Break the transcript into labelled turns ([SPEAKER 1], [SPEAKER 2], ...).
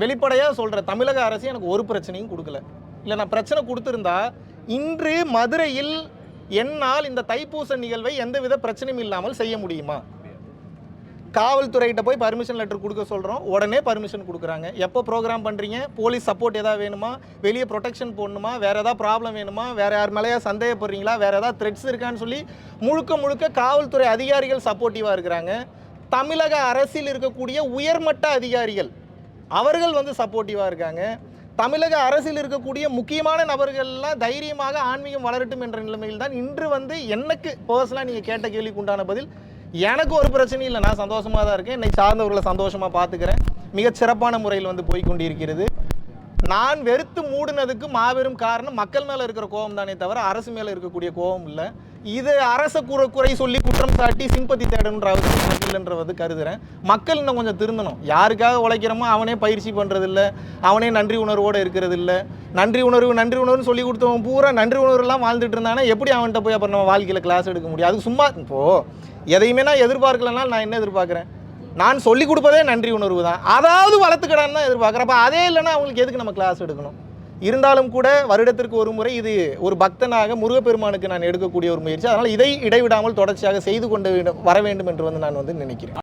[SPEAKER 1] வெளிப்படையாக சொல்கிறேன், தமிழக அரசு எனக்கு ஒரு பிரச்சனையும் கொடுக்கல. இல்லை நான் பிரச்சனை கொடுத்துருந்தா இன்று மதுரையில் என்னால் இந்த தைப்பூச நிகழ்வை எந்தவித பிரச்சனையும் இல்லாமல் செய்ய முடியுமா? காவல்துறைகிட்ட போய் பர்மிஷன் லெட்டர் கொடுக்க சொல்கிறோம், உடனே பர்மிஷன் கொடுக்குறாங்க. எப்போ ப்ரோக்ராம் பண்ணுறீங்க, போலீஸ் சப்போர்ட் எதாவது வேணுமா, வெளியே ப்ரொடெக்ஷன் போடணுமா, வேறு எதாவது ப்ராப்ளம் வேணுமா, வேறு யார் மேலேயா சந்தேகப்படுறீங்களா, வேறு ஏதாவது த்ரெட்ஸ் இருக்கான்னு சொல்லி முழுக்க காவல்துறை அதிகாரிகள் சப்போர்ட்டிவாக இருக்கிறாங்க. தமிழக அரசில் இருக்கக்கூடிய உயர்மட்ட அதிகாரிகள் அவர்கள் சப்போர்ட்டிவாக இருக்காங்க. தமிழக அரசில் இருக்கக்கூடிய முக்கியமான நபர்கள்லாம் தைரியமாக ஆன்மீகம் வளரட்டும் என்ற நிலைமையில் தான் இன்று எனக்கு பர்சனலாக நீங்கள் கேட்ட கேள்விக்கு உண்டான பதில், எனக்கு ஒரு பிரச்சனையும் இல்லை, நான் சந்தோஷமாக தான் இருக்கேன். என்னை சார்ந்தவர்களை சந்தோஷமாக பார்த்துக்கிறேன். மிகச் சிறப்பான முறையில் போய்கொண்டிருக்கிறது. நான் வெறுத்து மூடினதுக்கு மாபெரும் காரணம் மக்கள் மேலே இருக்கிற கோபம் தானே தவிர அரசு மேலே இருக்கக்கூடிய கோபம் இல்லை. இது அரச குறை சொல்லி குற்றம் சாட்டி சிம்பத்தி தேடணுன்ற அவசியம் எனக்கு இல்லைன்றது கருதுகிறேன். மக்கள் இன்னும் கொஞ்சம் திருந்தணும். யாருக்காக உழைக்கிறோமோ அவனே பயிற்சி பண்ணுறதில்ல, அவனே நன்றி உணர்வோடு இருக்கிறது இல்லை. நன்றி உணர்வுன்னு சொல்லி கொடுத்தவன் பூரா நன்றி உணர்வுலாம் வாழ்ந்துட்டு இருந்தானே, எப்படி அவன்கிட்ட போய் அப்புறம் நம்ம வாழ்க்கையில் கிளாஸ் எடுக்க முடியும்? அது சும்மா இப்போது எதையுமே நான் எதிர்பார்க்கலனாலும் நான் என்ன எதிர்பார்க்குறேன்? நான் சொல்லிக் கொடுப்பதே நன்றி உணர்வு தான். அதாவது வளர்த்துக்கடான்னு தான் எதிர்பார்க்குறேன். அப்போ அதே இல்லைன்னா அவங்களுக்கு எதுக்கு நம்ம கிளாஸ் எடுக்கணும்? இருந்தாலும் கூட வருடத்திற்கு ஒரு முறை இது ஒரு பக்தனாக முருகப்பெருமானுக்கு நான் எடுக்கக்கூடிய ஒரு முயற்சி. அதனால் இதை இடைவிடாமல் தொடர்ச்சியாக செய்து கொண்டு வர வேண்டும் என்று நான் நினைக்கிறேன்.